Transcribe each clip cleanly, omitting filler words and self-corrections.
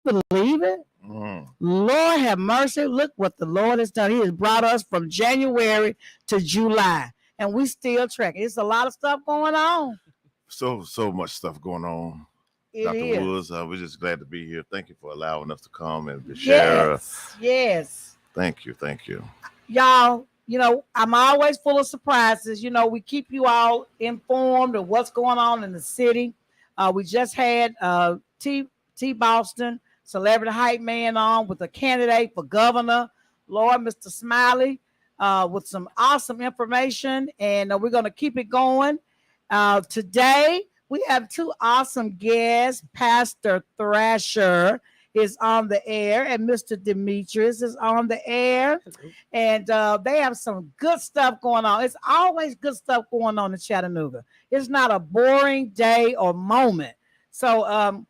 Believe it? Lord have mercy. Look what the Lord has done. He has brought us from January to July, and we still tracking. It's a lot of stuff going on. So much stuff going on. It Dr. is. Woods, we're just glad to be here. Thank you for allowing us to come and share. Yes. Thank you. Y'all, I'm always full of surprises. We keep you all informed of what's going on in the city. We just had T Boston, celebrity hype man, on with a candidate for governor, Lord, Mr. Smiley, with some awesome information, and we're going to keep it going. Today, we have two awesome guests. Pastor Thrasher is on the air, and Mr. Demetrius is on the air. And they have some good stuff going on. It's always good stuff going on in Chattanooga. It's not a boring day or moment. So,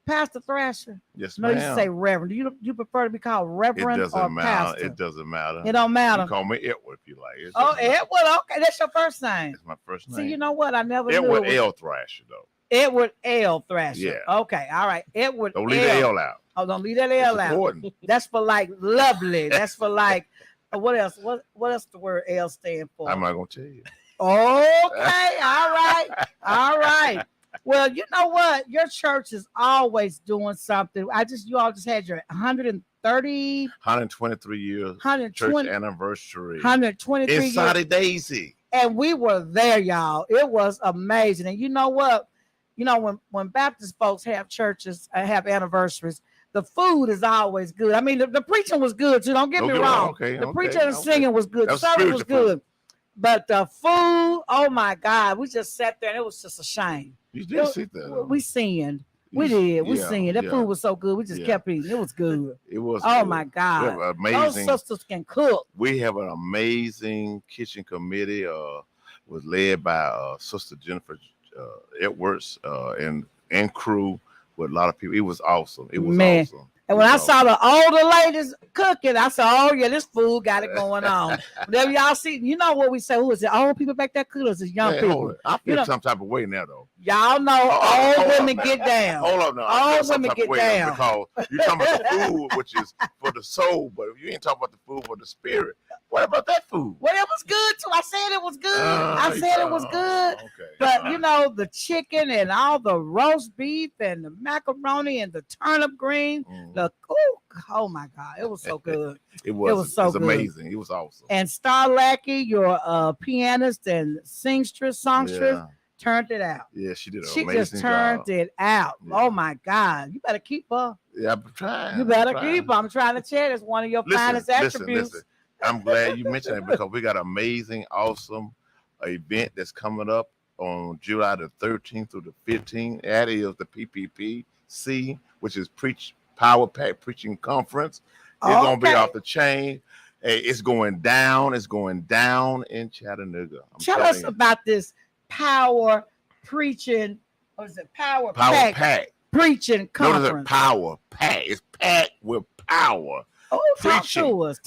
Pastor Thrasher. Yes, ma'am. No, you say Reverend. Do you prefer to be called Reverend or Pastor? It doesn't matter. It don't matter. You call me Edward if you like. Edward. Okay, that's your first name. It's my first name. See, you know what? I never Edward knew. L. Thrasher, though. Edward L. Thrasher. Yeah. Okay. All right. Edward. Don't leave the L out. Oh, don't leave that L out. Important. That's for like lovely. That's for like what else? What else the word L stand for? I'm not gonna tell you. Okay. All right. Well, you know what? Your church is always doing something. You all just had your 123 years church anniversary. 123 years. Inside Daisy. And we were there, y'all. It was amazing. And you know what? When Baptist folks have churches, have anniversaries, the food is always good. I mean, the preaching was good too. Don't get me wrong. The preaching and singing was good. The service was good. But the food, oh my God, we just sat there and it was just a shame. You did sit there. We sinned. We did. We sinned. That food was so good. We just kept eating. It was good. It was. Oh good. My God. Amazing. Those sisters can cook. We have an amazing kitchen committee. Was led by Sister Jennifer Edwards and crew with a lot of people. It was awesome. It was awesome. And when I saw the older ladies cooking, I said, oh, yeah, this food got it going on. Whenever y'all see, you know what we say, who is it? Old people back there cooking, or is it young people? I feel some type of way now, though. Y'all know old women get down. Hold up now. Old women get down. Because you're talking about the food, which is for the soul, but you ain't talking about the food for the spirit. What about that food? Well, it was good, too. I said it was good. Okay. But, the chicken and all the roast beef and the macaroni and the turnip green, oh my God, it was so good. It was so good. Amazing. It was awesome. And Star Lackey, your pianist and songstress, turned it out. Yeah, she did. She just turned it out. Yeah. Oh my God, you better keep her. Yeah, I'm trying. You better keep her. I'm trying to tell you, it's one of your finest attributes. Listen. I'm glad you mentioned it because we got an amazing, awesome event that's coming up on July the 13th through the 15th. That is the PPPC, which is Power Pack Preaching Conference. It's going to be off the chain. Hey, it's going down. It's going down in Chattanooga. Tell us about this Power Preaching. What is it? Power Pack Preaching Conference. Notice Power Pack. It's packed with power. Oh, talk to us.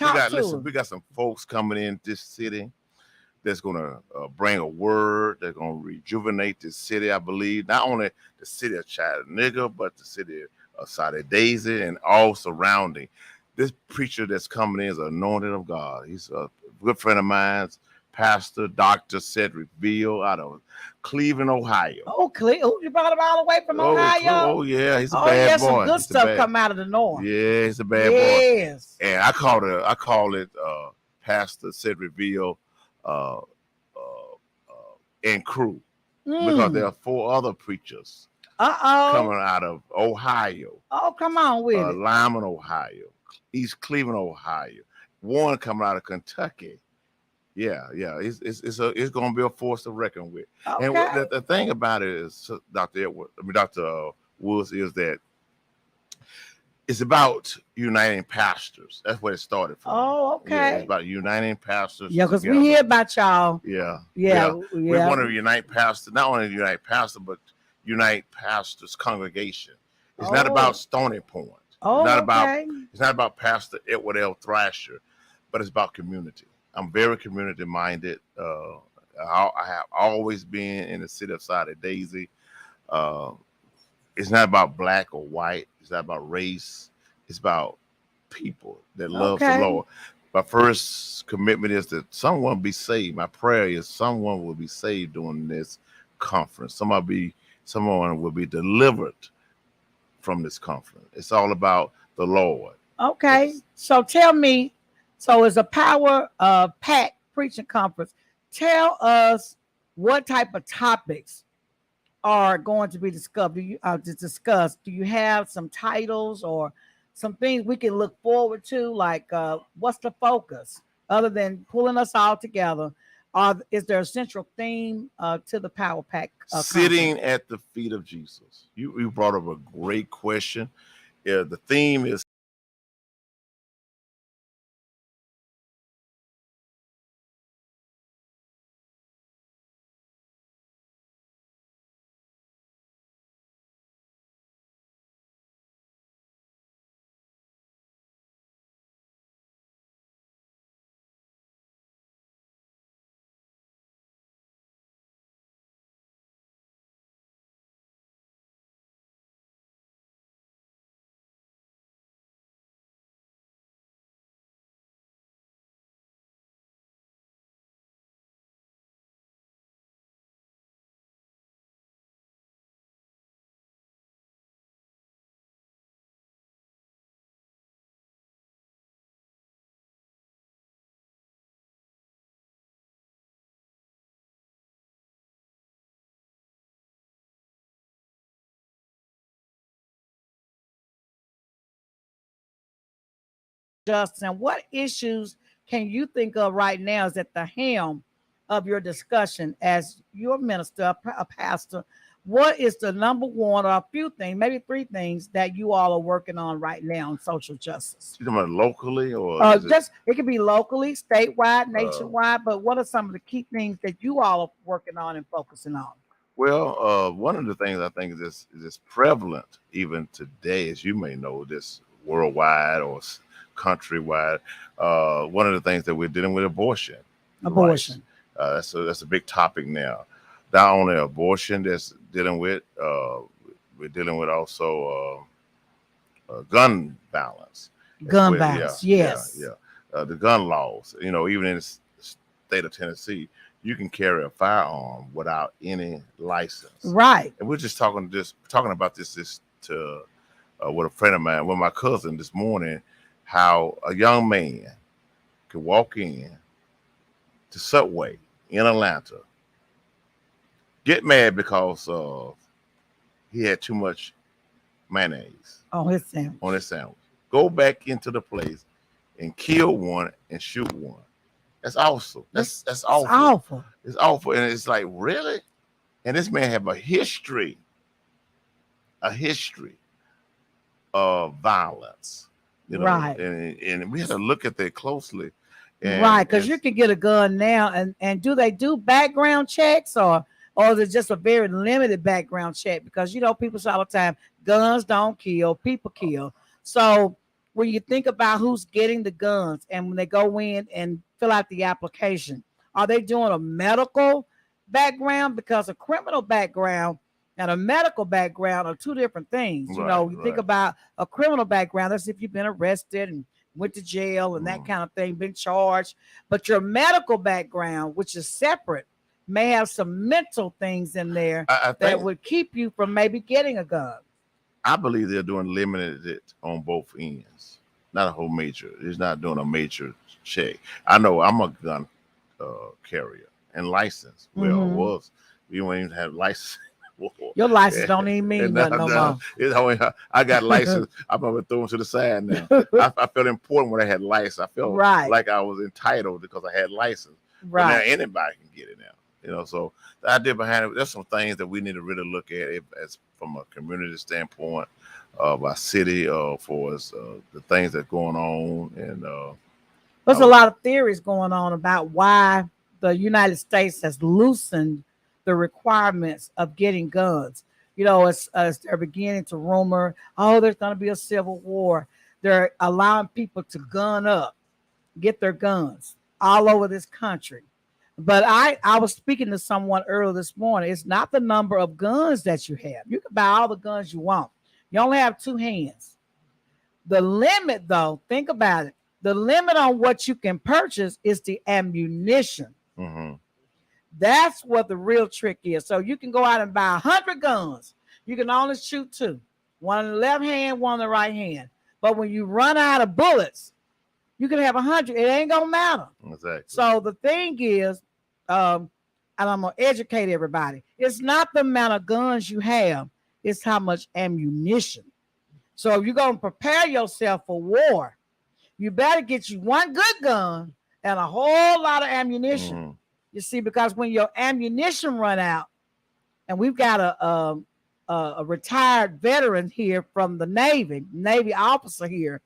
We got some folks coming in this city that's going to bring a word. They're going to rejuvenate this city, I believe. Not only the city of Chattanooga, but the city of Inside Daisy and all surrounding. This preacher that's coming in is anointed of God. He's a good friend of mine, Pastor Dr. Cedric Veal out of Cleveland, Ohio. Oh, you brought him all the way from Ohio? Oh, yeah, he's a bad boy. Some good stuff come out of the north. Yeah, he's a bad boy. Yes. And I call it Pastor Cedric Veal and crew because there are 4 other preachers coming out of Ohio. Oh, come on with it. Lyman, Ohio. East Cleveland, Ohio. One coming out of Kentucky. Yeah. It's going to be a force to reckon with. Okay. And the thing about it is, Dr. Woods, is that it's about uniting pastors. That's where it started from. Oh, okay. Yeah, it's about uniting pastors. Yeah, because we hear about y'all. Yeah. We want to unite pastors, not only unite pastors, but unite pastors' congregation. It's not about Stoney Point. It's not about Pastor Edward L. Thrasher, but it's about community. I'm very community minded. I have always been in the city of Inside Daisy. it's not about black or white. It's not about race. It's about people that loves the Okay. Lord. My first commitment is that someone be saved. My prayer is someone will be saved during this conference. Someone will be delivered from this conference. It's all about the Lord. Okay. It's So tell me, so it's a power pack preaching conference. Tell us what type of topics are going to be discussed. Do you have some titles or some things we can look forward to? Like, what's the focus other than pulling us all together? Is there a central theme to the Power Pack sitting conference? at the feet of Jesus. You brought up a great question. Yeah, the theme is Justin, what issues can you think of right now is at the helm of your discussion as your minister, a pastor? What is the number one or a few things, maybe three things that you all are working on right now in social justice? you talking about locally or is it Just it could be locally, statewide, uh, nationwide, but what are some of the key things that you all are working on and focusing on? well, one of the things I think is prevalent even today, as you may know, this worldwide or countrywide. One of the things that we're dealing with abortion rights. Abortion. That's a big topic now. Not only abortion that's dealing with, we're dealing with also gun violence as Gun well. Yeah, violence. yeah, Yes. yeah. The gun laws. Even in the state of Tennessee, you can carry a firearm without any license. Right. And we're just talking about this to with a friend of mine, with my cousin this morning, how a young man could walk in to Subway in Atlanta, get mad because he had too much mayonnaise On his on sandwich. his sandwich. Go back into the place and kill one and shoot one. That's awesome. That's That's it's awful. awful. It's awful, and it's like really. And this man have a history of violence. Right. And we have to look at that closely. Right, because And you can get a gun now, and do they do background checks, or is it just a very limited background check? Because people say all the time, guns don't kill, people kill. So when you think about who's getting the guns, and when they go in and fill out the application, are they doing a medical background? Because a criminal background and a medical background are two different things. right, You think right. about a criminal background, that's if you've been arrested and went to jail and that Mm. kind of thing, been charged. But your medical background, which is separate, may have some mental things in there I that think would keep you from maybe getting a gun. I believe they're doing limited it on both ends, not a whole major. It's not doing a major check. I know I'm a gun carrier and licensed. Well, Mm-hmm. was we don't even have license. Your license Yeah. don't even mean And nothing no more. I got license. I'm gonna throw them to the side now. I felt important when I had license. I felt Right, like I was entitled because I had license. But now right. anybody can get it now. So the idea behind it, there's some things that we need to really look at as from a community standpoint of our city, for us, the things that's going on, and There's a our, lot of theories going on about why the United States has loosened the requirements of getting guns. As they're beginning to rumor, oh, there's going to be a civil war. They're allowing people to gun up, get their guns all over this country. But I was speaking to someone earlier this morning. It's not the number of guns that you have. You can buy all the guns you want. You only have two hands. The limit, though, think about it. The limit on what you can purchase is the ammunition. Mm-hmm. That's what the real trick is. So you can go out and buy 100 guns. You can only shoot two, one in the left hand, one in the right hand. But when you run out of bullets, you can have 100. It ain't gonna matter. Exactly. So the thing is, and I'm gonna educate everybody. It's not the amount of guns you have; it's how much ammunition. So if you're gonna prepare yourself for war, you better get you one good gun and a whole lot of ammunition. Mm-hmm. You see, because when your ammunition run out, and we've got a retired veteran here from the Navy officer here,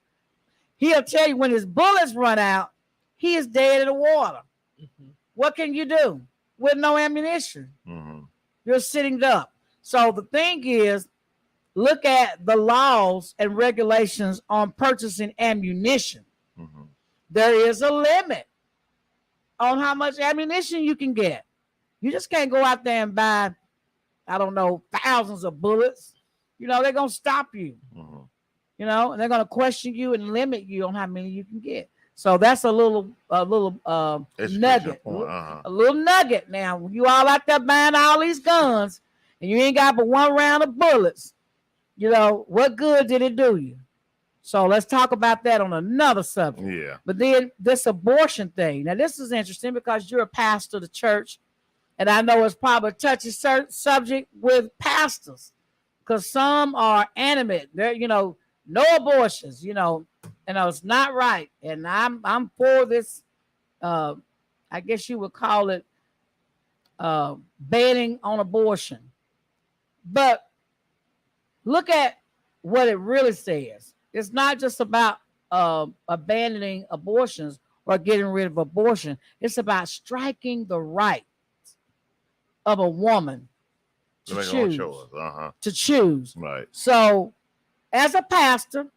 he'll tell you when his bullets run out, he is dead in the water. Mm-hmm. What can you do with no ammunition? Mm-hmm. You're sitting up. So the thing is, look at the laws and regulations on purchasing ammunition. Mm-hmm. There is a limit on how much ammunition you can get. You just can't go out there and buy, I don't know, thousands of bullets. You know, they're going to stop you. Mm-hmm. You know, and they're going to question you and limit you on how many you can get. So that's a little nugget. Uh-huh. A little nugget. Now, you all out there buying all these guns and you ain't got but one round of bullets. You know, what good did it do you? So let's talk about that on another subject. Yeah. But then this abortion thing. Now, this is interesting because you're a pastor of the church. And I know it's probably a touchy subject with pastors because some are animate. They're, you know, no abortions, you know, it's not right. And I'm for this, I guess you would call it banning on abortion. But look at what it really says. It's not just about abandoning abortions or getting rid of abortion. It's about striking the right of a woman to choose. Uh-huh. To choose. Right. So, as a pastor,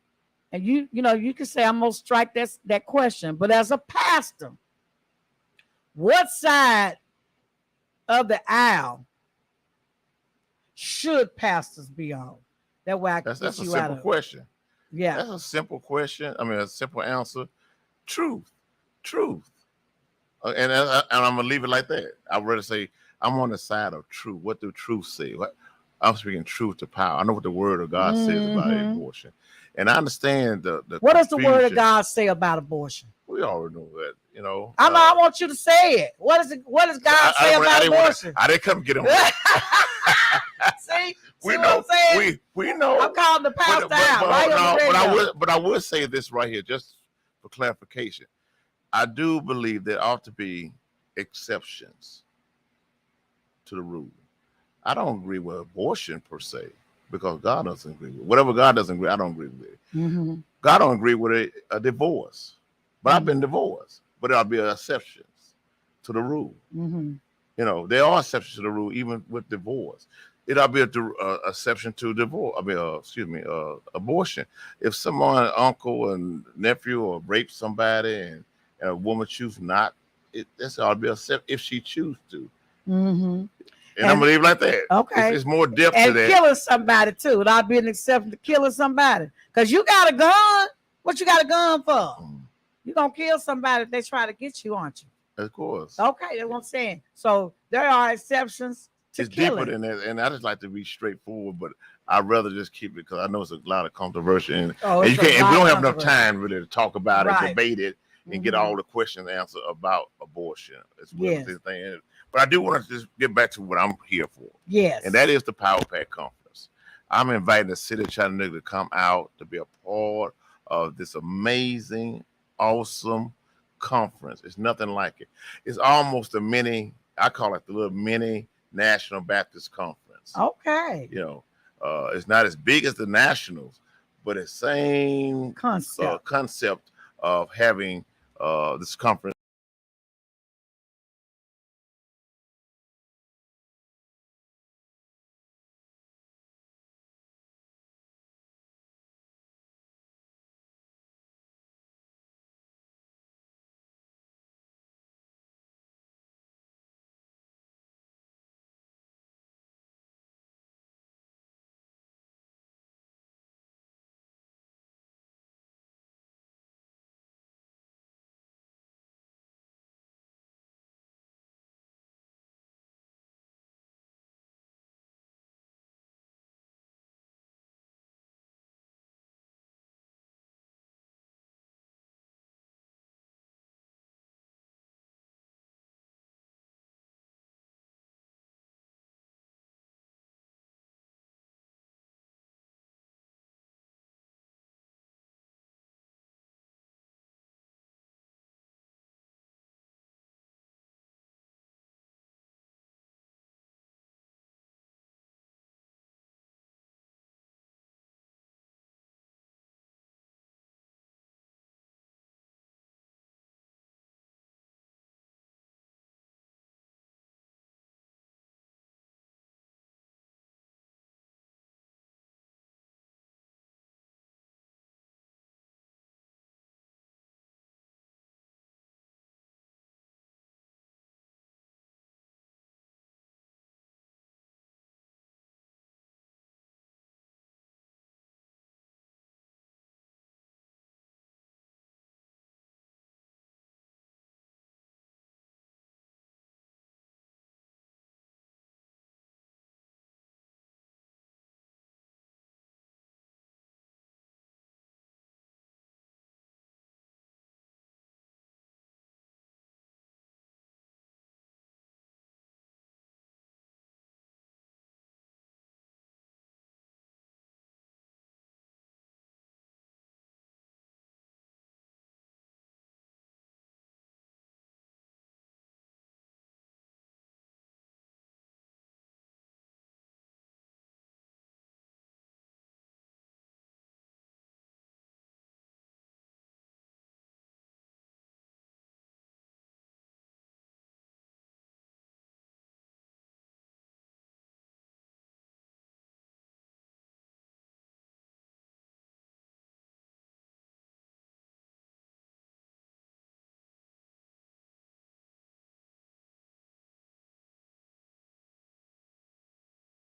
and you know, you can say I'm gonna strike that question, but as a pastor, what side of the aisle should pastors be on? That way I can that's get a you simple out of question. Yeah. That's a simple question. I mean, a simple answer. Truth. And I'm gonna leave it like that. I'd rather say I'm on the side of truth. What do truth say? I'm speaking truth to power. I know what the word of God says about abortion. And I understand the what does the word of God say about abortion? We already know that, you know. I want you to say it. What does God say about abortion? I didn't come get on. See we what know. I'm saying? We know. I'm calling the pastor out. But I would say this right here, just for clarification. I do believe there ought to be exceptions to the rule. I don't agree with abortion per se because God doesn't agree with it. Whatever God doesn't agree, I don't agree with it. Mm-hmm. God don't agree with a divorce, but I've been divorced. But there'll be exceptions to the rule. Mm-hmm. You know, there are exceptions to the rule even with divorce. It'll be an exception to divorce. Abortion. If someone, uncle and nephew, or rape somebody and a woman choose not, that's ought to be exception if she choose to. Mm-hmm. And I'm gonna leave it like that. Okay. It's more depth to that. And killing somebody too. It'll be an exception to killing somebody. Because you got a gun. What you got a gun for? Mm. You're gonna kill somebody if they try to get you, aren't you? Of course. Okay, that's what I'm saying. So there are exceptions to killing. Deeper than that, and I just like to be straightforward, but I'd rather just keep it because I know it's a lot of controversy, and we don't have enough time really to talk about it, debate it, and get all the questions answered about abortion. As well as this thing. But I do want to just get back to what I'm here for. Yes. And that is the Power Pack Conference. I'm inviting the city of Chattanooga to come out to be a part of this amazing, awesome conference. It's nothing like it. It's almost a mini, I call it the little mini National Baptist Conference. Okay. You know, it's not as big as the Nationals, but the same concept of having this conference.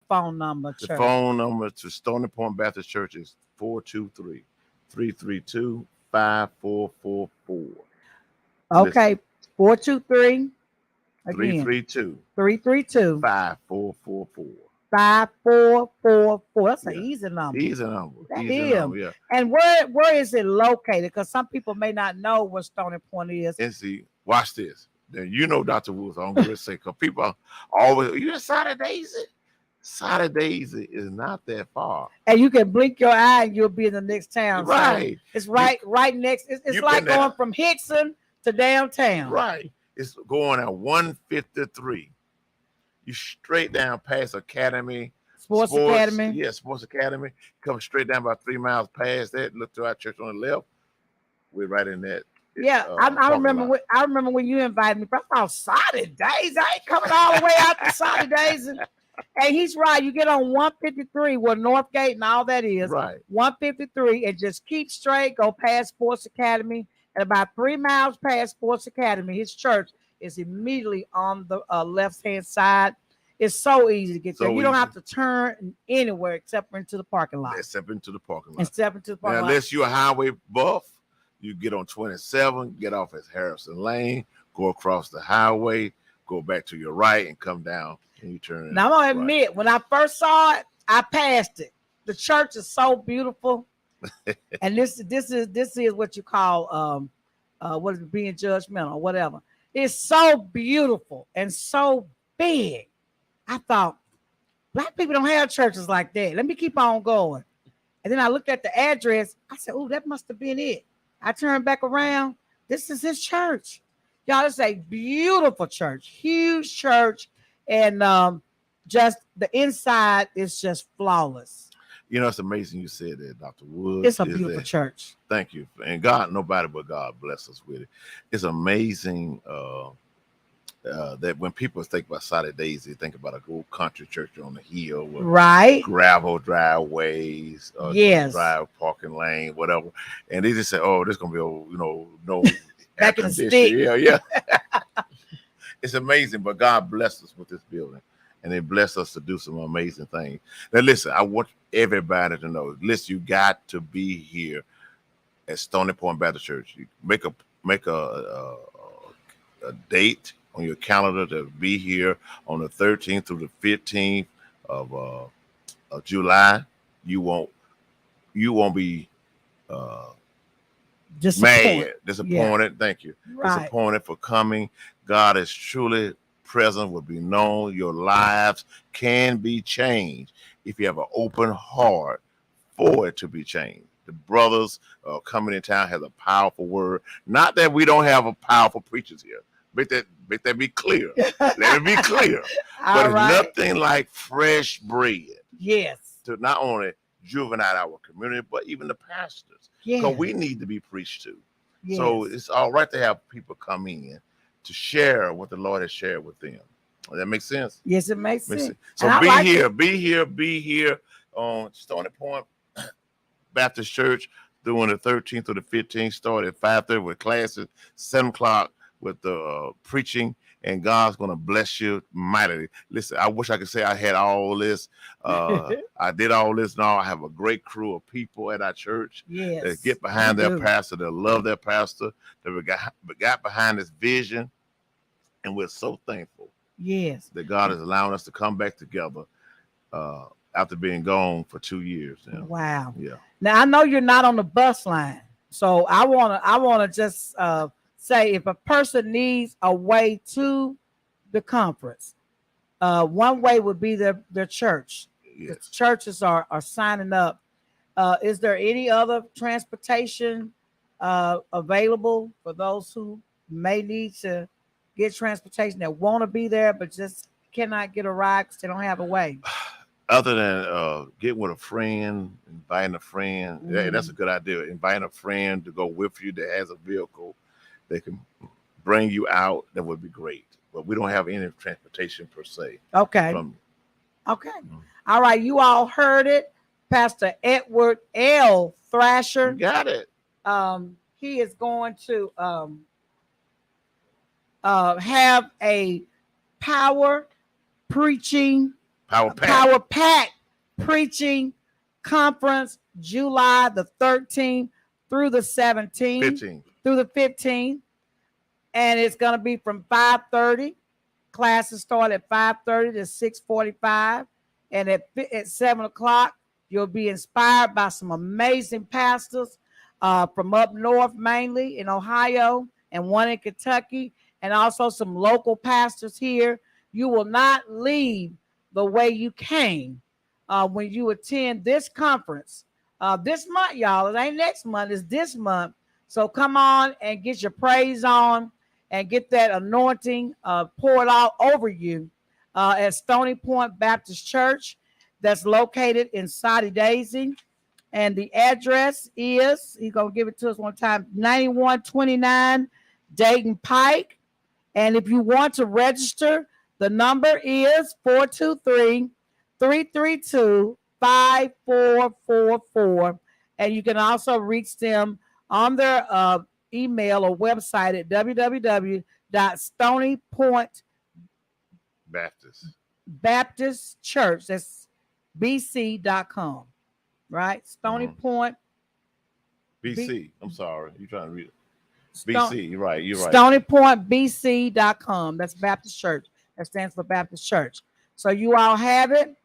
phone number, The church? phone number to Stony Point Baptist Church is 423-332-5444. Listen, Okay, 423 again, 332 332 5444. 5444. That's an Yeah. easy number. Easy number. That Easy is. number. Yeah. And where is it located? Because some people may not know where Stony Point is. And see, watch this. Then you know Dr. Woods, I'm gonna say, because people always, you in Saturdays. Saturdays is not that far. And you can blink your eye and you'll be in the next town. Right. So it's right next. It's like going from Hickson to downtown. Right. It's going at 153. You straight down past Academy. Sports Academy. Yeah, Sports Academy. Come straight down about 3 miles past that. Look to our church on the left. We're right in that. Yeah, I remember. I remember when you invited me. But I thought Saturdays. I ain't coming all the way out to Saturdays. And he's right. You get on 153 where Northgate and all that is. Right. 153 and just keep straight. Go past Sports Academy. And about 3 miles past Sports Academy, his church is immediately on the left-hand side. It's so easy to get there. You don't have to turn anywhere except into the parking lot. Except into the parking lot. Now, unless you're a highway buff, you get on 27, get off at Harrison Lane, go across the highway, go back to your right, and come down, and you turn. Now, I'm going to admit, when I first saw it, I passed it. The church is so beautiful. And this is what you call what is it, being judgmental or whatever. It's so beautiful and so big. I thought, Black people don't have churches like that. Let me keep on going. And then I looked at the address. I said, oh, that must have been it. I turned back around. This is his church. Y'all, it's a beautiful church, huge church. And just the inside is just flawless. You know, it's amazing you said that, Dr. Woods. It's a beautiful church. Thank you. And God, nobody but God bless us with it. It's amazing that when people think about Saturdays, they think about a old country church on the hill with gravel driveways, drive parking lane, whatever. And they just say, oh, this is going to be, no back in the stick. Yeah. It's amazing, but God blessed us with this building. And they bless us to do some amazing things. Now, listen, I want everybody to know. Listen, you got to be here at Stony Point Baptist Church. You make a date on your calendar to be here on the 13th through the 15th of July. You won't be disappointed. Yeah. Thank you. Right. Disappointed for coming. God is truly present, will be known. Your lives can be changed if you have an open heart for it to be changed. The brothers coming in town has a powerful word. Not that we don't have a powerful preachers here. Make that be clear. Let it be clear. But it's nothing like fresh bread. Yes. To not only juvenile our community, but even the pastors. Because we need to be preached to. Yes. So it's all right to have people come in to share what the Lord has shared with them. Does that make sense? Yes, it makes sense. So be here on Stony Point Baptist Church during the 13th to the 15th. Start at 5:30 with classes, 7 o'clock with the preaching, and God's going to bless you mightily. Listen, I wish I could say I had all this. I did all this now. I have a great crew of people at our church that get behind their pastor, that love their pastor, that got behind this vision. And we're so thankful that God is allowing us to come back together after being gone for 2 years. Now. Wow. Yeah. Now, I know you're not on the bus line. So I wanna just say, if a person needs a way to the conference, one way would be their church. Yes. The churches are signing up. Is there any other transportation available for those who may need to get transportation that want to be there but just cannot get a ride because they don't have a way? Other than getting with a friend, inviting a friend, that's a good idea. Inviting a friend to go with you that has a vehicle that can bring you out, that would be great. But we don't have any transportation per se. Okay. All right. You all heard it. Pastor Edward L. Thrasher. You got it. He is going to have a power preaching Power Pack Preaching Conference, July the 13th through the 17th, through the 15th. And it's going to be from 5:30. Classes start at 5:30 to 6:45. And at 7 o'clock, you'll be inspired by some amazing pastors from up north, mainly in Ohio, and one in Kentucky, and also some local pastors here. You will not leave the way you came when you attend this conference. This month, y'all, it ain't next month, it's this month. So come on and get your praise on and get that anointing poured out over you at Stoney Point Baptist Church that's located in Soddy Daisy. And the address is, he's going to give it to us one time, 9129 Dayton Pike. And if you want to register, the number is 423-332-5444. And you can also reach them on their email or website at www.stoneypointbaptistchurch. That's bc.com. Right? Stoney Point. BC. I'm sorry. You're trying to read it. BC. You're right. StoneyPointBC.com. That's Baptist Church. That stands for Baptist Church. So you all have it.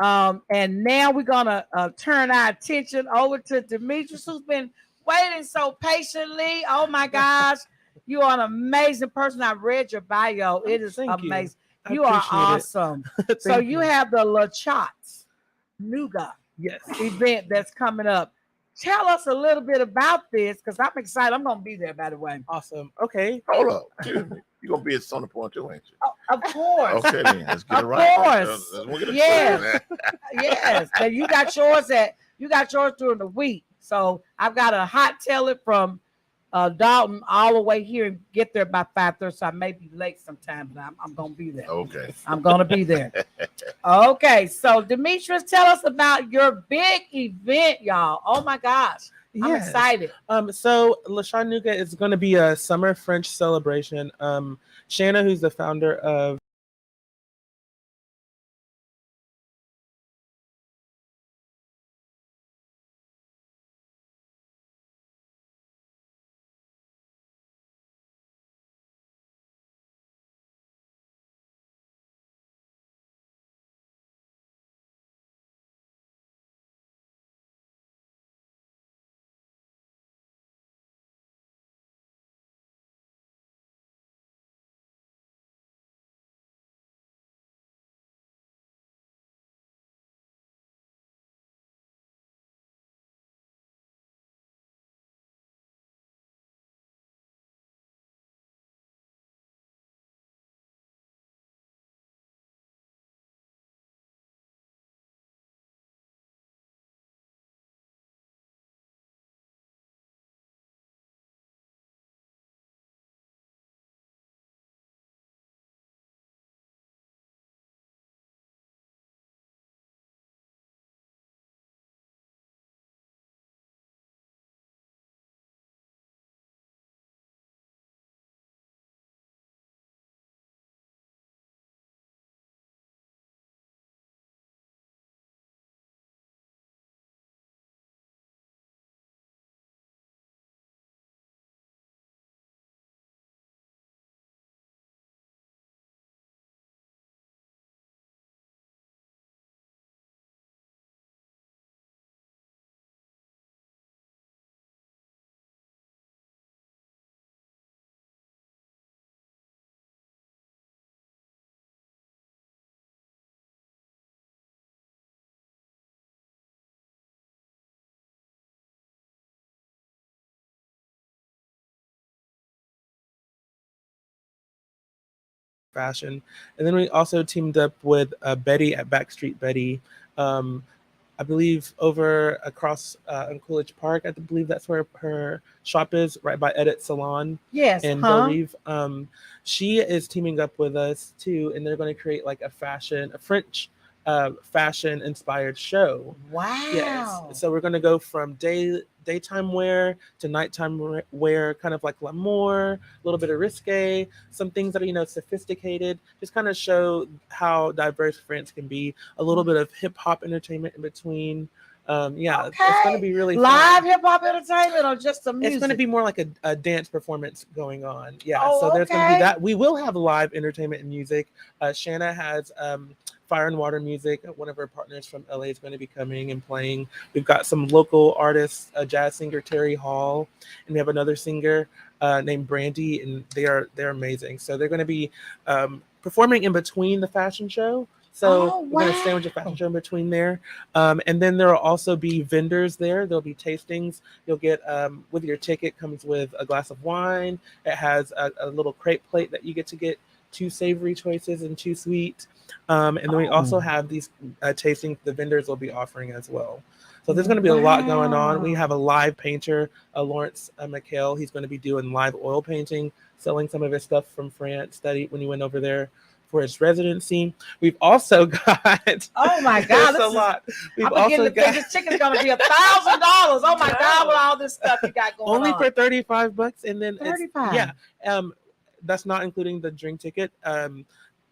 And now we're going to turn our attention over to Demetrius, who's been waiting so patiently. Oh, my gosh. You are an amazing person. I read your bio. It is amazing. You are awesome. So you have the Chattanooga event that's coming up. Tell us a little bit about this, because I'm excited. I'm going to be there, by the way. Awesome. Okay. Hold up. You're going to be at Stoney Point too, ain't you? Oh, of course. Okay, then. Let's get it right. Of course. Yes. Yes. And you got yours during the week. So I've got a hot tail it from Dalton all the way here and get there by 5:30. So I may be late sometime, but I'm going to be there. Okay. I'm going to be there. Okay. So Demetrius, tell us about your big event, y'all. Oh my gosh. I'm excited. So Chattanooga is going to be a summer French celebration. Shanna, who's the founder of fashion. And then we also teamed up with Betty at Backstreet Betty. I believe over across in Coolidge Park. I believe that's where her shop is, right by Edit Salon. Yes. In Bellerive. She is teaming up with us too, and they're going to create like a French fashion inspired show. Wow. Yes. So we're going to go from daytime wear to nighttime wear, kind of like l'amour, a little bit of risque, some things that are, sophisticated, just kind of show how diverse France can be, a little bit of hip hop entertainment in between. Yeah, Okay. it's going to be really live fun. hip hop entertainment or just the music? It's going to be more like a dance performance going on. Yeah, Oh, so there's going to be okay. that. We will have live entertainment and music. Shanna has Fire and Water Music. One of our partners from LA is going to be coming and playing. We've got some local artists, a jazz singer Terry Hall, and we have another singer named Brandy, and they're amazing. So they're going to be performing in between the fashion show. So we're going to sandwich a fashion show in between there. And then there will also be vendors there. There'll be tastings. You'll get, with your ticket, comes with a glass of wine. It has a little crepe plate that you get to get 2 savory choices and 2 sweet. And then we also have these tastings the vendors will be offering as well. So there's going to be a lot going on. We have a live painter, Lawrence McHale. He's going to be doing live oil painting, selling some of his stuff from France that when he went over there for his residency. We've also got oh my God, that's a lot. We've I'm also beginning to think this chicken's gonna be $1,000. Oh my God, with all this stuff you got going only on. for $35, and then 35. yeah, that's not including the drink ticket.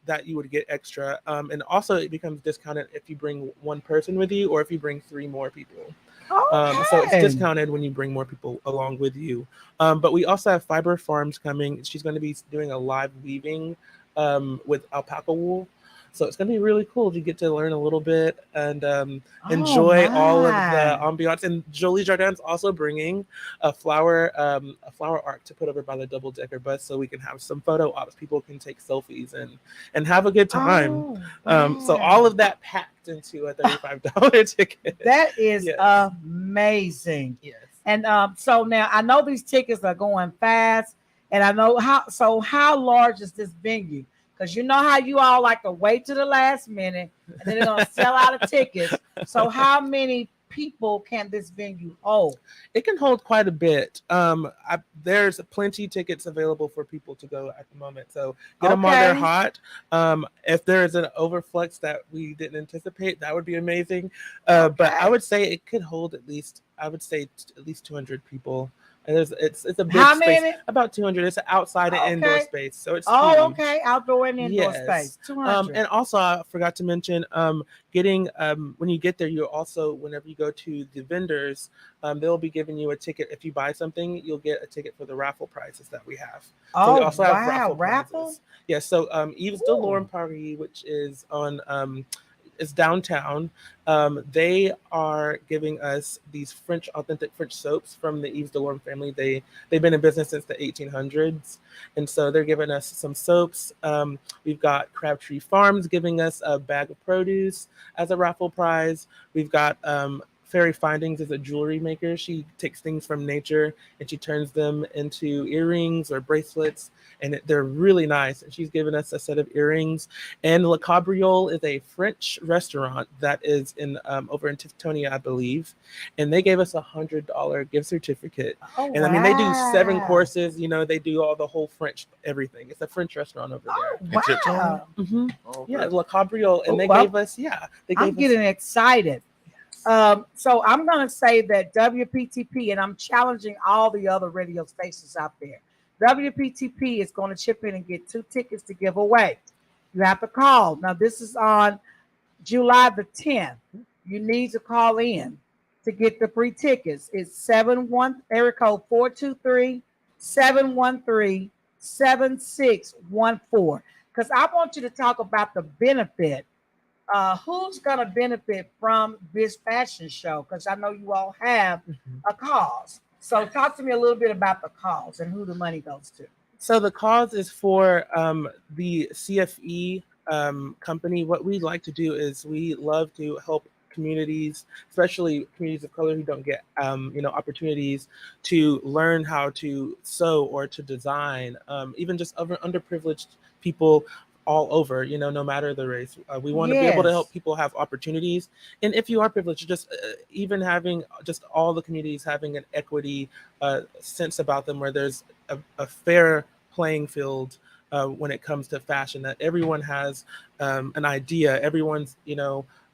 That you would get extra, and also it becomes discounted if you bring one person with you or if you bring 3 more people. So it's discounted when you bring more people along with you. But we also have Fiber Farms coming. She's going to be doing a live weaving with alpaca wool. So it's going to be really cool to get to learn a little bit and enjoy all of the ambiance. And Jolie Jardin's also bringing a flower arc to put over by the double-decker bus so we can have some photo ops. People can take selfies and have a good time. So all of that packed into a $35 ticket. That is amazing. Yes. And so now I know these tickets are going fast, and I know how large is this venue? Because you know how you all like to wait to the last minute and then they're gonna sell out of tickets. So how many people can this venue hold? It can hold quite a bit. There's plenty tickets available for people to go at the moment. So get them while they're hot. If there is an overflux that we didn't anticipate, that would be amazing. But I would say it could hold at least 200 people. And it's a big How space. many? About 200. It's an outside and indoor space, so it's huge. Okay, outdoor and indoor space. 200. And also, I forgot to mention, getting when you get there, you also, whenever you go to the vendors, they'll be giving you a ticket. If you buy something, you'll get a ticket for the raffle prizes that we have. So we also have raffle? Yeah. So Yves de Lorme Paris, which is on is downtown. They are giving us these authentic French soaps from the Yves de Lorme family. They've been in business since the 1800s, and so they're giving us some soaps. We've got Crabtree Farms giving us a bag of produce as a raffle prize. We've got Fairy Findings is a jewelry maker. She takes things from nature and she turns them into earrings or bracelets, and they're really nice. And she's given us a set of earrings. And Le Cabriole is a French restaurant that is in over in Tiftonia, I believe. And they gave us $100 gift certificate. And I mean, they do 7 courses. They do all the whole French everything. It's a French restaurant over there. Wow. Mm-hmm. Yeah, Le Cabriole, and they gave us I'm getting excited. So I'm going to say that WPTP, and I'm challenging all the other radio stations out there. WPTP is going to chip in and get 2 tickets to give away. You have to call. Now, this is on July the 10th. You need to call in to get the free tickets. It's area code 423-713-7614. Because I want you to talk about the benefit. Who's going to benefit from this fashion show? Because I know you all have a cause. So talk to me a little bit about the cause and who the money goes to. So the cause is for the CFE company. What we like to do is we love to help communities, especially communities of color who don't get opportunities to learn how to sew or to design, even just underprivileged people all over, no matter the race. We want to be able to help people have opportunities. And if you are privileged, just even having just all the communities having an equity sense about them, where there's a fair playing field when it comes to fashion, that everyone has an idea, everyone's,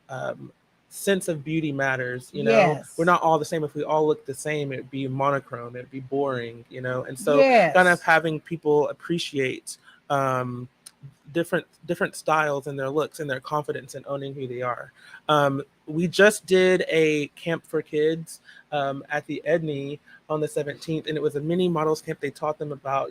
um, sense of beauty matters. Yes. We're not all the same. If we all look the same, it'd be monochrome, it'd be boring, and so Yes. kind of having people appreciate different styles and their looks and their confidence in owning who they are. We just did a camp for kids at the Edney on the 17th, and it was a mini models camp. They taught them about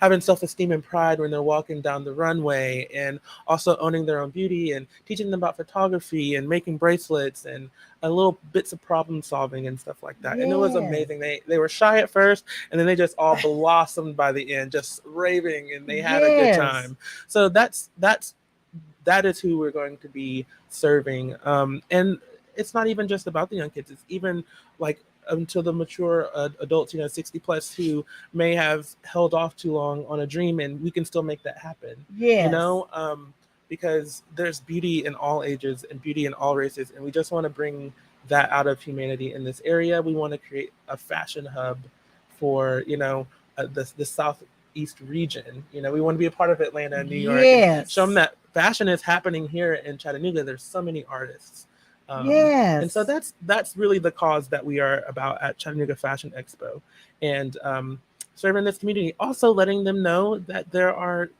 having self-esteem and pride when they're walking down the runway, and also owning their own beauty, and teaching them about photography and making bracelets and a little bits of problem solving and stuff like that. And it was Yes. amazing. They were shy at first, and then they just all blossomed by the end, just raving, and they had a good Yes. time. So that is who we're going to be serving. And it's not even just about the young kids. It's even like until the mature adults, 60 plus, who may have held off too long on a dream, and we can still make that happen. Yes. Because there's beauty in all ages and beauty in all races, and we just want to bring that out of humanity in this area. We want to create a fashion hub for the Southeast region. We want to be a part of Atlanta and New York, Yes. and show them that fashion is happening here in Chattanooga. There's so many artists. Yes. And so that's really the cause that we are about at Chattanooga Fashion Expo, and serving this community, also letting them know that there are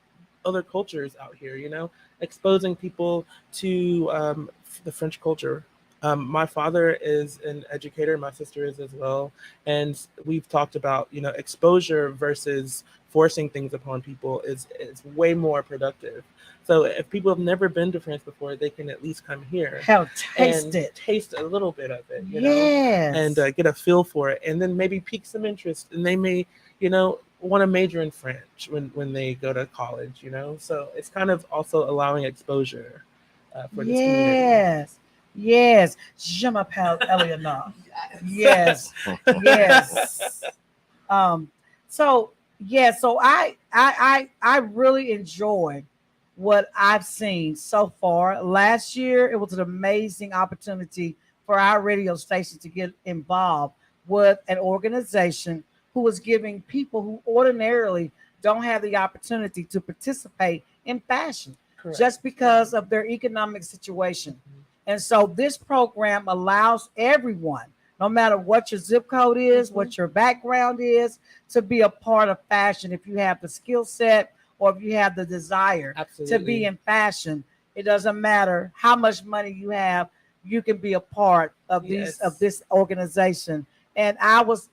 other cultures out here, exposing people to the French culture. My father is an educator, my sister is as well, and we've talked about exposure versus forcing things upon people is way more productive. So if people have never been to France before, they can at least come here, taste a little bit of it, Yes. and get a feel for it, and then maybe pique some interest, and they may want to major in French when they go to college. So it's kind of also allowing exposure for this community. Yes. Je m'appelle Eleanor. Yes. Yes. So I really enjoy what I've seen so far. Last year, it was an amazing opportunity for our radio station to get involved with an organization who was giving people who ordinarily don't have the opportunity to participate in fashion. Correct. Just because of their economic situation. Mm-hmm. And so this program allows everyone, no matter what your zip code is, mm-hmm. what your background is, to be a part of fashion. If you have the skill set or if you have the desire Absolutely. To be in fashion, it doesn't matter how much money you have, you can be a part of this organization. And I was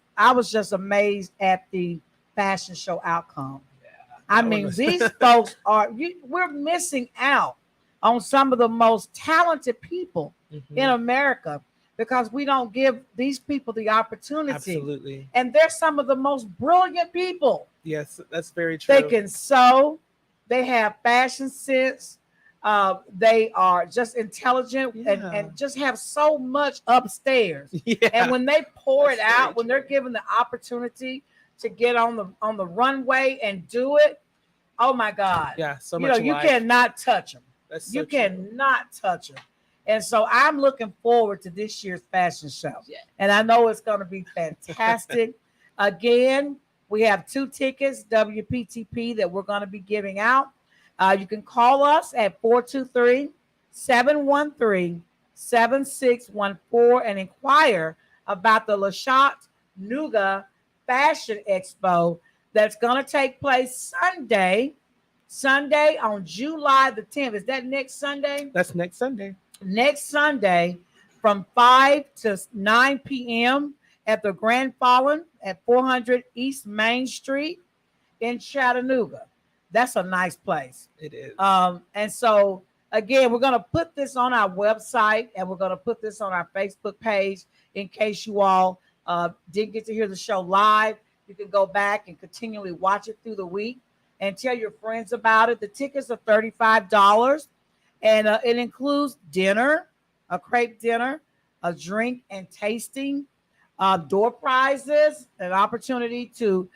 just amazed at the fashion show outcome. Yeah, I mean, these folks we're missing out on some of the most talented people mm-hmm. in America because we don't give these people the opportunity. Absolutely. And they're some of the most brilliant people. Yes, that's very true. They can sew. They have fashion sense. They are just intelligent and just have so much upstairs. Yeah. And when they pour it out, when they're given the opportunity to get on the runway and do it, oh my God. Yeah, so much you cannot touch them. You cannot touch them. And so I'm looking forward to this year's fashion show. Yeah. And I know it's going to be fantastic. Again, we have 2 tickets, WPTP, that we're going to be giving out. You can call us at 423-713-7614 and inquire about the Chattanooga Fashion Expo that's going to take place Sunday on July the 10th. Is that next Sunday? That's next Sunday. Next Sunday from 5 to 9 p.m. at the Grand Fallen at 400 East Main Street in Chattanooga. That's a nice place. It is. And so, again, we're going to put this on our website and we're going to put this on our Facebook page in case you all didn't get to hear the show live. You can go back and continually watch it through the week and tell your friends about it. The tickets are $35, and it includes dinner, a crepe dinner, a drink and tasting, door prizes, an opportunity to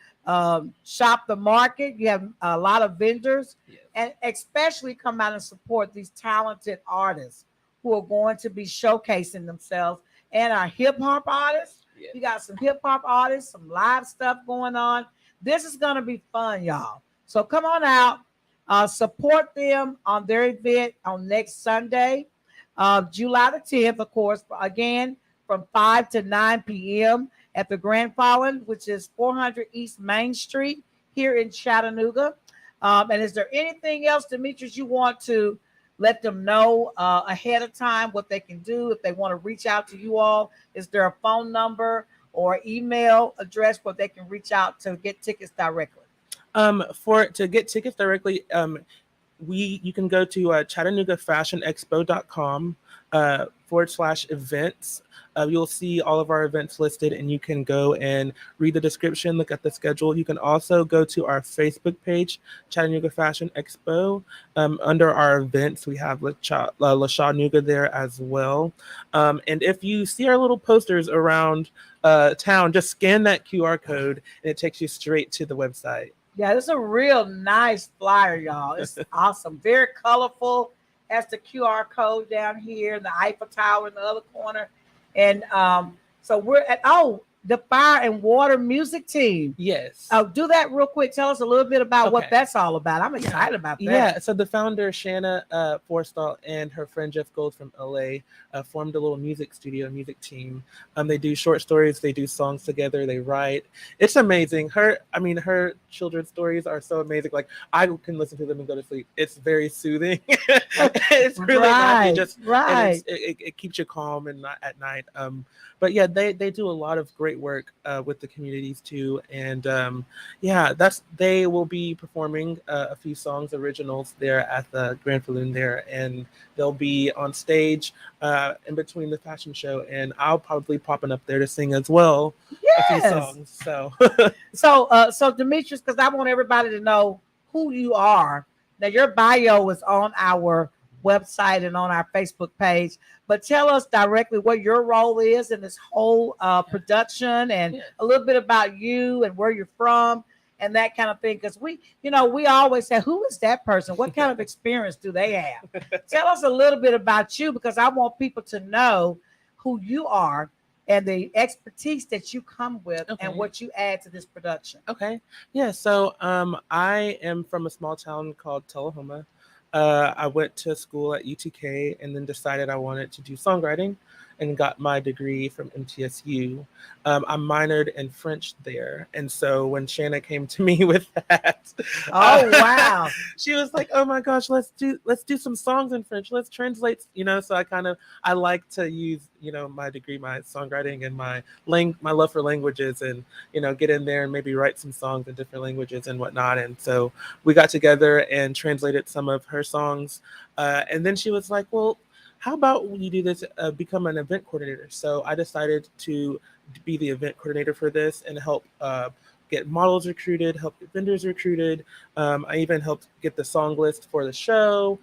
shop the market. You have a lot of vendors, yes. And especially come out and support these talented artists who are going to be showcasing themselves, and our hip hop artists. Yes. You got some hip hop artists, some live stuff going on. This is going to be fun, y'all. So come on out, Support them on their event on next Sunday, July the 10th, of course, again, from 5 to 9 p.m. at the Grand Fallen, which is 400 East Main Street here in Chattanooga. And is there anything else, Demetrius, you want to let them know ahead of time what they can do if they want to reach out to you all? Is there a phone number or email address where they can reach out to get tickets directly? To get tickets directly, you can go to ChattanoogaFashionExpo.com /events. You'll see all of our events listed, and you can go and read the description, look at the schedule. You can also go to our Facebook page, Chattanooga Fashion Expo. Under our events, we have LaShawnuga there as well. And if you see our little posters around town, just scan that QR code, and it takes you straight to the website. Yeah, it's a real nice flyer, y'all. It's awesome. Very colorful. Has the QR code down here, the Eiffel Tower in the other corner. And so we're at, the Fire and Water Music Team. Yes. Do that real quick. Tell us a little bit about what Okay. that's all about. I'm excited about that. Yeah, so the founder, Shanna Forstall, and her friend Jeff Gold from LA formed a little music studio, music team. They do short stories, they do songs together, they write. It's amazing. Her children's stories are so amazing. Like, I can listen to them and go to sleep. It's very soothing. It's really Right, nice. right. It keeps you calm and not at night. But yeah, they do a lot of great work with the communities too. And they will be performing a few songs, originals there at the Grand Falloon there, and they'll be on stage in between the fashion show, and I'll probably popping up there to sing as well. Yes. A few songs. So Demetrius, because I want everybody to know who you are. Now, your bio is on our website and on our Facebook page, but tell us directly what your role is in this whole production, and a little bit about you and where you're from and that kind of thing. Because we always say, who is that person? What kind of experience do they have? Tell us a little bit about you, because I want people to know who you are and the expertise that you come with, and what you add to this production. Okay. Yeah. So I am from a small town called Tullahoma. I went to school at UTK and then decided I wanted to do songwriting, and got my degree from MTSU. I minored in French there. And so when Shanna came to me with that, Oh wow. she was like, "Oh my gosh, let's do some songs in French. Let's translate." So I like to use my degree, my songwriting, and my love for languages, and get in there and maybe write some songs in different languages and whatnot. And so we got together and translated some of her songs, and then she was like, "Well, how about you do this, become an event coordinator?" So I decided to be the event coordinator for this and help get models recruited, help get vendors recruited. I even helped get the song list for the show.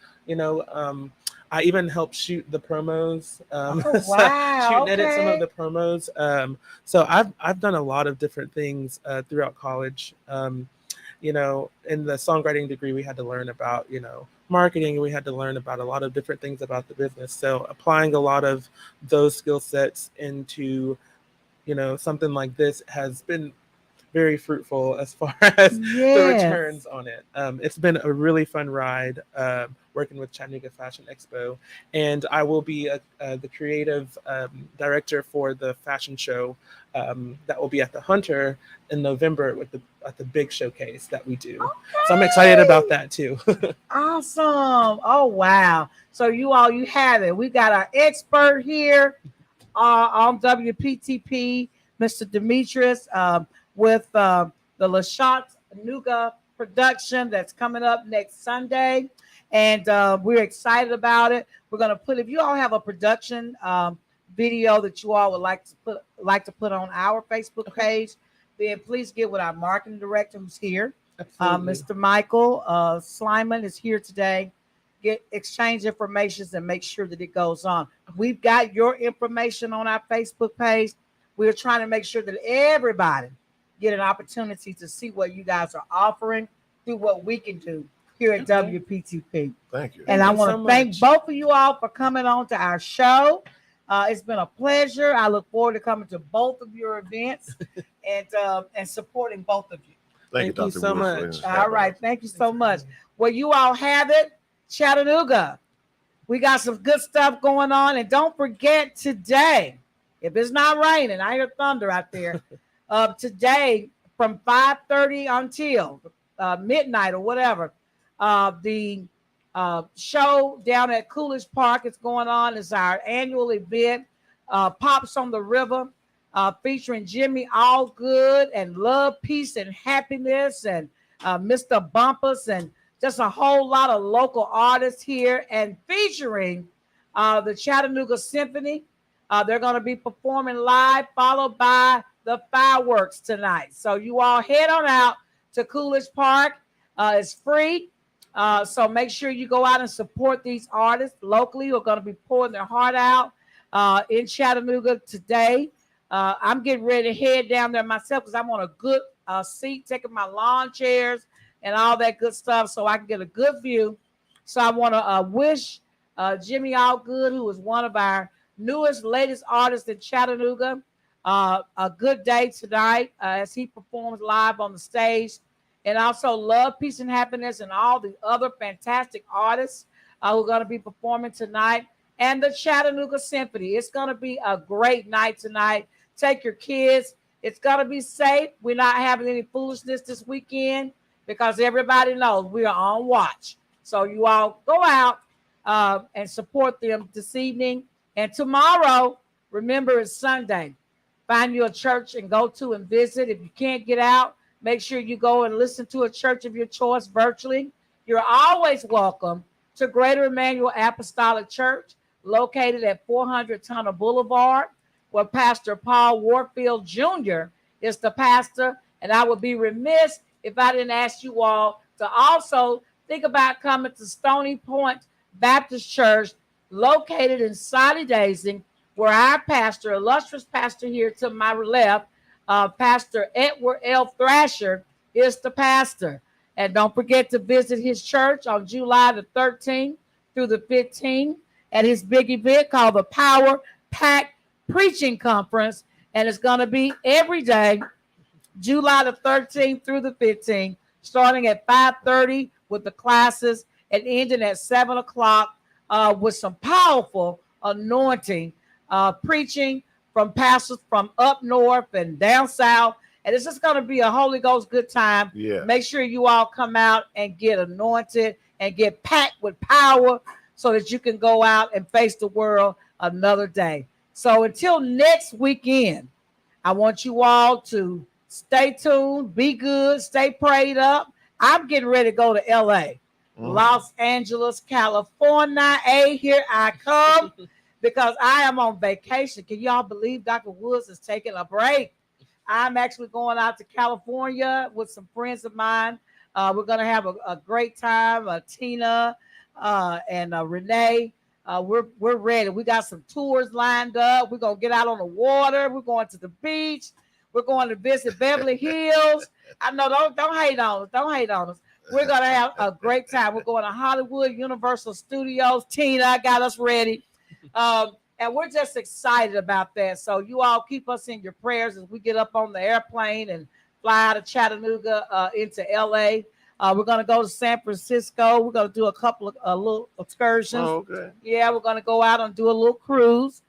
I even helped shoot the promos. Wow. Shoot and edit some of the promos. So I've done a lot of different things throughout college. In the songwriting degree, we had to learn about, marketing, and we had to learn about a lot of different things about the business. So applying a lot of those skill sets into, something like this has been very fruitful as far as the returns on it. It's been a really fun ride working with Chattanooga Fashion Expo, and I will be the creative director for the fashion show that will be at the Hunter in November at the big showcase that we do. So I'm excited about that too. Awesome. Oh wow. So you have it. We got our expert here on WPTP, Mr. Demetrius, with the LaShawnuga production that's coming up next Sunday. And we're excited about it. We're going to put, if you all have a production video that you all would like to put on our Facebook page, then please get with our marketing director who's here. Mr. Michael Slyman is here today. Exchange information and make sure that it goes on. We've got your information on our Facebook page. We're trying to make sure that everybody get an opportunity to see what you guys are offering through what we can do here at WPTP. Thank you. And I want to thank both of you all for coming on to our show. It's been a pleasure. I look forward to coming to both of your events and supporting both of you. Thank you, Thank you Dr. so Willis. much. All right. Thank you so much. Well, you all have it. Chattanooga. We got some good stuff going on. And don't forget today, if it's not raining, I hear thunder out there. Today, from 5:30 until midnight or whatever, the show down at Coolidge Park is going on. It's our annual event, Pops on the River, featuring Jimmy Allgood and Love, Peace, and Happiness, and Mr. Bumpus, and just a whole lot of local artists here, and featuring the Chattanooga Symphony. They're going to be performing live, followed by the fireworks tonight. So you all head on out to Coolidge Park. It's free. So make sure you go out and support these artists locally who are going to be pouring their heart out in Chattanooga today. I'm getting ready to head down there myself because I'm on a good seat, taking my lawn chairs and all that good stuff so I can get a good view. So I want to wish Jimmy Allgood, who is one of our newest, latest artists in Chattanooga, a good day tonight as he performs live on the stage. And also Love, Peace, and Happiness, and all the other fantastic artists who are going to be performing tonight. And the Chattanooga Symphony. It's going to be a great night tonight. Take your kids. It's going to be safe. We're not having any foolishness this weekend because everybody knows we are on watch. So you all go out and support them this evening. And tomorrow, remember, it's Sunday. Find you a church and go to and visit. If you can't get out, make sure you go and listen to a church of your choice virtually. You're always welcome to Greater Emmanuel Apostolic Church, located at 400 Tunnel Boulevard, where Pastor Paul Warfield Jr. is the pastor. And I would be remiss if I didn't ask you all to also think about coming to Stony Point Baptist Church, located in Soddy Daisy, where our pastor, illustrious pastor here to my left, Pastor Edward L. Thrasher, is the pastor. And don't forget to visit his church on July the 13th through the 15th at his big event called the Power Pack Preaching Conference. And it's going to be every day, July the 13th through the 15th, starting at 5:30 with the classes and ending at 7 o'clock with some powerful anointing preaching from pastors from up north and down south. And it's just going to be a Holy Ghost good time. Yeah. Make sure you all come out and get anointed and get packed with power so that you can go out and face the world another day. So until next weekend, I want you all to stay tuned, be good, stay prayed up. I'm getting ready to go to LA, Los Angeles, California. Hey, here I come because I am on vacation. Can y'all believe Dr. Woods is taking a break? I'm actually going out to California with some friends of mine. We're going to have a great time. Tina and Renee, we're ready. We got some tours lined up. We're going to get out on the water. We're going to the beach. We're going to visit Beverly Hills. I know, don't hate on us. Don't hate on us. We're going to have a great time. We're going to Hollywood Universal Studios. Tina got us ready. And we're just excited about that. So you all keep us in your prayers as we get up on the airplane and fly out of Chattanooga into LA. We're going to go to San Francisco. We're going to do a couple of little excursions. Oh, okay. Yeah, we're going to go out and do a little cruise.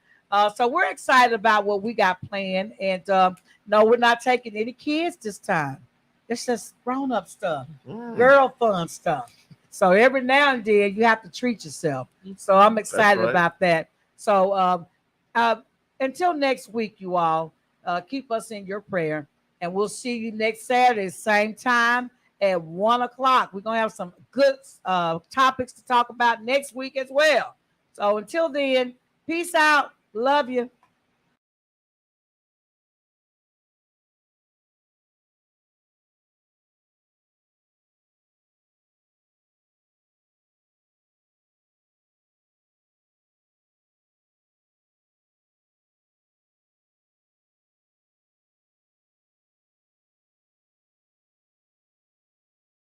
So we're excited about what we got planned. And no, we're not taking any kids this time. It's just grown-up stuff, girl fun stuff. So every now and then you have to treat yourself. So I'm excited about that. So until next week, you all, keep us in your prayer. And we'll see you next Saturday, same time at 1 o'clock. We're going to have some good topics to talk about next week as well. So until then, peace out. Love you.